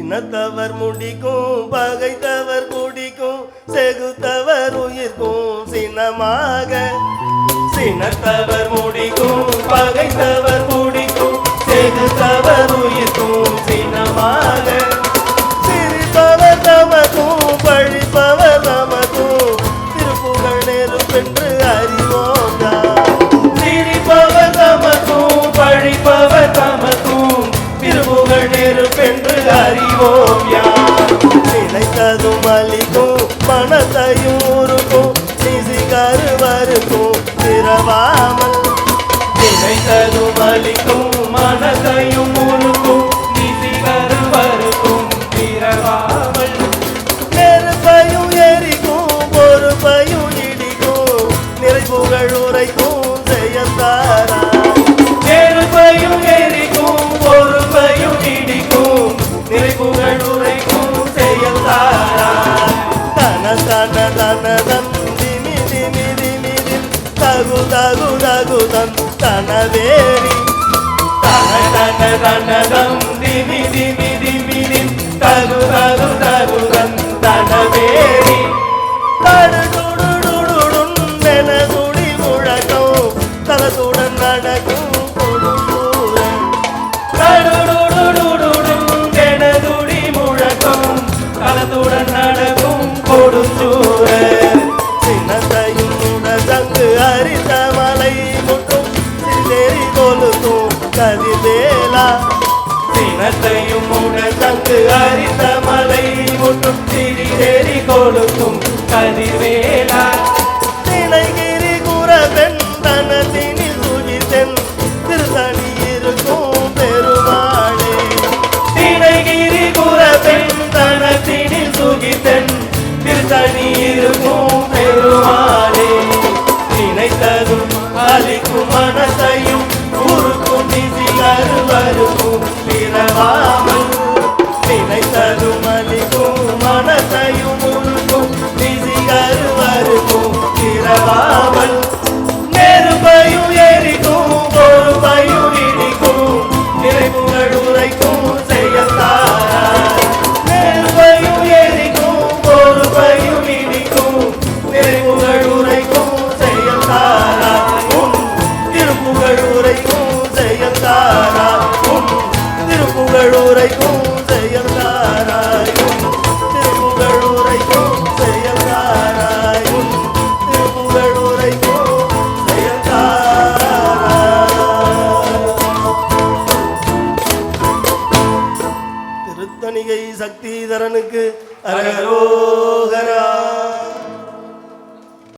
சினத்தவர் முடிக்கும் பகைத்தவர் குடிக்கும் செகுத்தவர் உயிர்க்கும் சினமாக சினத்தவர் முடிக்கும் பகைத்தவர் குடிக்கும் செகுத்தவர் உயிர்க்கும் சினமாக சிரிப்பவர் தமக்கும் பழிப்பவர் தமக்கும் திருப்புகழ் நெருப்பென்று அறிவோம் சிரிப்பவர் தமக்கும் பழிப்பவர் தமக்கும் திருப்புகழ் நெருப்பென்று அறிவோம் யார் நினைத்ததும் அளிக்கும் மனத்தையும் உருக்கும் நிசி கருவருக்கும் திரவாமல் நினைத்ததும் அளிக்கும் மனத்தையும் உருக்கும் நிசி கருவருக்கும் திரவாமல் நெருப்பையும் எரிக்கும் பொறுப்பையும் இடிக்கும் நிறைப்புகழ் உரைக்கும் செய்யத்தாரா நெருப்பையும் எரிக்கும் பொறுப்பையும் இடிக்கும் நிறைப்புகழ் உரைக்கும் செய்யத்தாரா தன தன தன தந்திமி திமி திமி திம் தகு தகு தகு தம் தனவேரி தன தன தன தந்திமி திமி திமி திம் தகு தகு தகு தம் தனவேரி தடுடுடுடுடுடும் மெனதுடி முழக்கம் தலத்துடன் நடக்கும் கொடுந்தூரன் தடுடுடுடுடுடும் மெனதுடி முழக்கம் தலத்துடன் நடக்கும் கொடுந்தூரன் சின்னத்தையும் உடசங்கு அரித்த மலை முட்டும் சிறிதேறி கொலுக்கும் கதிர்வேலா சினத்தையும் உடசங்கு அரித்த மலை முட்டும் சிறிதேறி கொலுக்கும் கதிர்வேலா திணைகிரி குரவெண் தனத்தினில் சுகித்தென் திருத்தணி இருக்கும் பெருமாளே திணைகிரி குரவெண் தனத்தினில் சுகித்தென் திருத்தணி இருக்கும் பெருமாளே நினைத்ததும் அளிக்கும் மனத்தையும் உருக்கும் நிசி கருவருக்கும் பிறவாமல் நினைத்ததும் அளிக்கும் மனத்தையும் உருக்கும் நிசி கருவருக்கும் பிறவாமல் நெருப்பையும் எரிக்கும் பொறுப்பையும் இடிக்கும் நிறைப்புகழ் உரைக்கும் செய்யத்தாரா நெருப்பையும் எரிக்கும் பொறுப்பையும் இடிக்கும் நிறைப்புகழ் உரைக்கும் செய்யத்தாரா உன் திருப்புகழ் உரைக்கும் செய்யத்தாரா உன் திருப்புகழ் உரைக்கும் செய்யத்தாரா உன் திருப்புகழ் உரைக்கும் செய்யத்தாரா உன் திருப்புகழ் உரைக்கும் செய்யத்தாரா திருத்தணிகை சக்திதரனுக்கு அரகரோகரா.